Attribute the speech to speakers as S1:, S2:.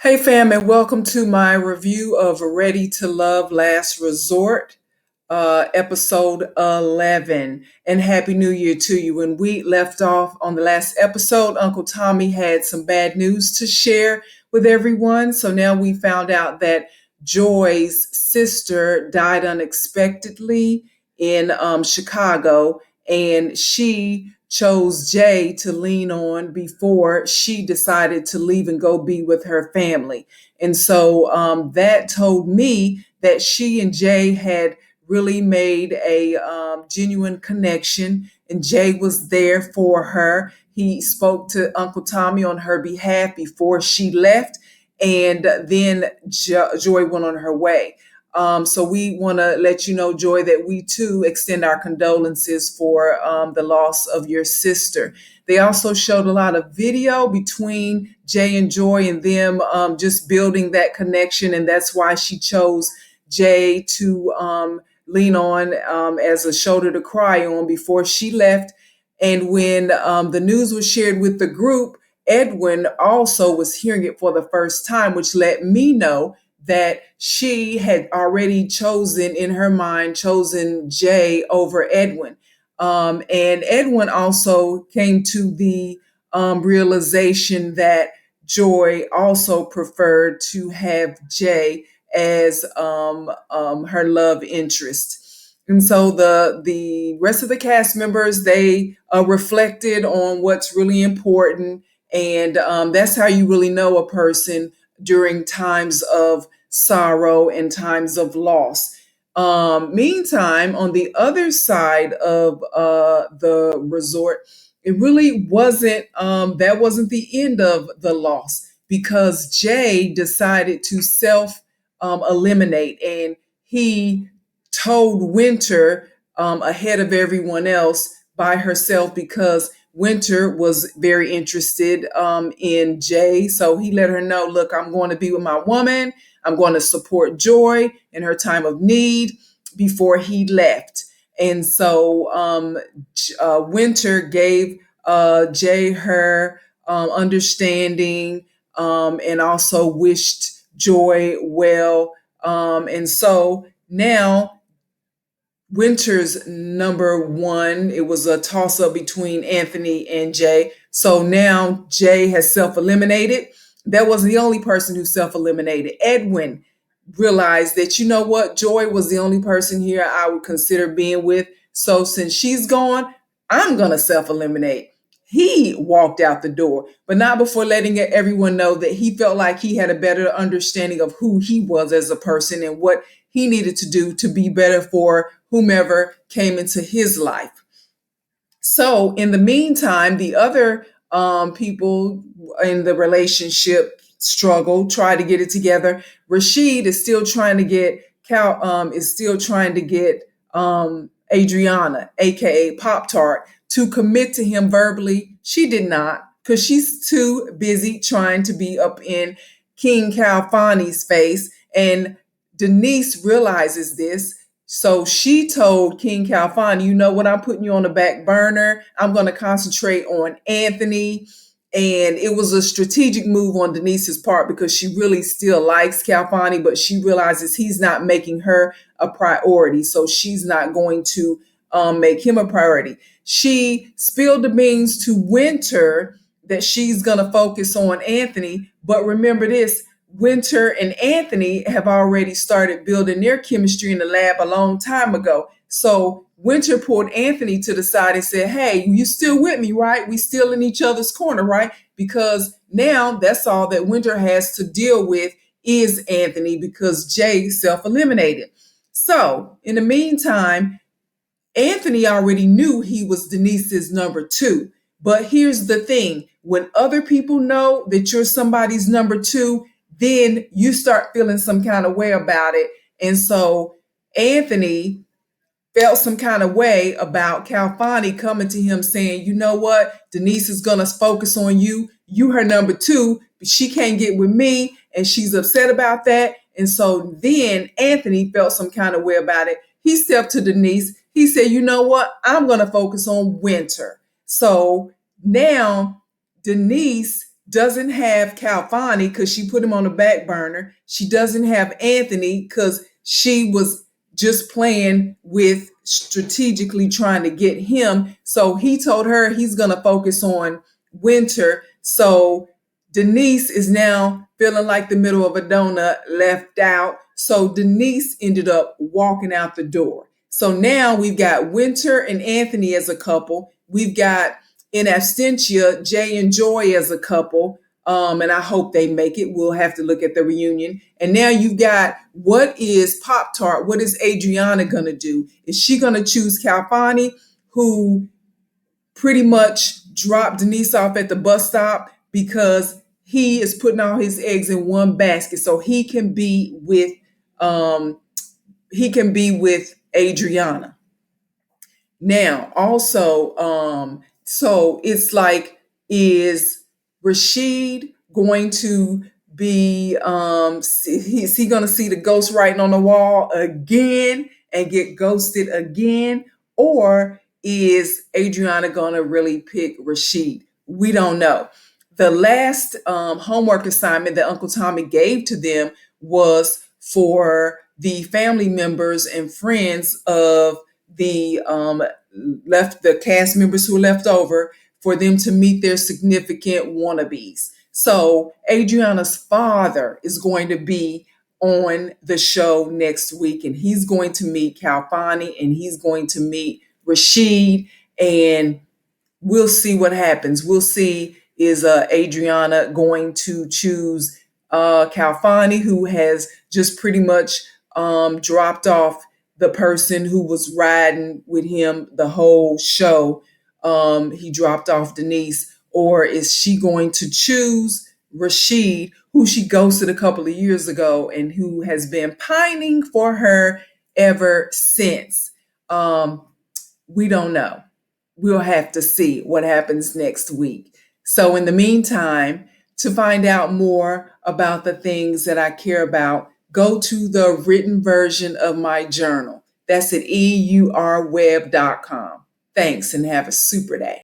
S1: Hey fam, and welcome to my review of Ready to Love Last Resort, episode 11. And Happy New Year to you. When we left off on the last episode, Uncle Tommy had some bad news to share with everyone. So now we found out that Joy's sister died unexpectedly in Chicago, and she chose Jay to lean on before she decided to leave and go be with her family. And so that told me that she and Jay had really made a genuine connection, and Jay was there for her. He spoke to Uncle Tommy on her behalf before she left, and then Joy went on her way. So we want to let you know, Joy, that we too extend our condolences for the loss of your sister. They also showed a lot of video between Jay and Joy and them just building that connection. And that's why she chose Jay to lean on as a shoulder to cry on before she left. And when the news was shared with the group, Edwin also was hearing it for the first time, which let me know that she had already chosen in her mind, chosen Jay over Edwin. And Edwin also came to the realization that Joy also preferred to have Jay as her love interest. And so the rest of the cast members, they reflected on what's really important. And that's how you really know a person during times of sorrow and times of loss. Meantime, on the other side of the resort, it really wasn't, that wasn't the end of the loss, because Jay decided to self eliminate, and he told Winter ahead of everyone else by herself, because Winter was very interested in Jay. So he let her know, look, I'm going to be with my woman. I'm going to support Joy in her time of need, before he left. And so Winter gave Jay her understanding, and also wished Joy well. And so now Winter's number one, it was a toss up between Anthony and Jay. So now Jay has self eliminated. That wasn't the only person who self eliminated. Edwin realized that, you know what, Joy was the only person here I would consider being with. So since she's gone, I'm going to self eliminate. He walked out the door, but not before letting everyone know that he felt like he had a better understanding of who he was as a person and what he needed to do to be better for whomever came into his life. So in the meantime, the other people in the relationship struggle, try to get it together. Rashid is still trying to get Adriana, aka Pop Tart, to commit to him verbally. She did not, because she's too busy trying to be up in King Calfani's face. And Denise realizes this. So she told King Calfani, you know what, I'm putting you on the back burner. I'm going to concentrate on Anthony. And it was a strategic move on Denise's part, because she really still likes Calfani, but she realizes he's not making her a priority. So she's not going to make him a priority. She spilled the beans to Winter that she's going to focus on Anthony. But remember this, Winter and Anthony have already started building their chemistry in the lab a long time ago. So Winter pulled Anthony to the side and said, hey, you still with me, right? We still in each other's corner, right? Because now that's all that Winter has to deal with is Anthony, because Jay self-eliminated. So in the meantime, Anthony already knew he was Denise's number two. But here's the thing. When other people know that you're somebody's number two, then you start feeling some kind of way about it. And so Anthony felt some kind of way about Calfani coming to him saying, you know what, Denise is going to focus on you. You her number two, but she can't get with me, and she's upset about that. And so then Anthony felt some kind of way about it. He stepped to Denise. He said, you know what, I'm going to focus on Winter. So now Denise doesn't have Calfani because she put him on the back burner. She doesn't have Anthony because she was just playing with strategically trying to get him. So he told her he's going to focus on Winter. So Denise is now feeling like the middle of a donut, left out. So Denise ended up walking out the door. So now we've got Winter and Anthony as a couple. We've got in absentia, Jay and Joy as a couple. And I hope they make it. We'll have to look at the reunion. And now you've got, what is Pop Tart? What is Adriana going to do? Is she going to choose Calfani, who pretty much dropped Denise off at the bus stop because he is putting all his eggs in one basket so he can be with Adriana. Now, also, so it's like, is Rashid going to be, is he going to see the ghost writing on the wall again and get ghosted again? Or is Adriana going to really pick Rashid? We don't know. The last homework assignment that Uncle Tommy gave to them was for the family members and friends of the cast members who left over, for them to meet their significant wannabes. So Adriana's father is going to be on the show next week, and he's going to meet Calfani and he's going to meet Rashid, and we'll see what happens. We'll see, is Adriana going to choose Calfani, who has just pretty much dropped off the person who was riding with him the whole show. He dropped off Denise. Or is she going to choose Rashid, who she ghosted a couple of years ago and who has been pining for her ever since? We don't know. We'll have to see what happens next week. So in the meantime, to find out more about the things that I care about, go to the written version of my journal. That's at eurweb.com. Thanks and have a super day.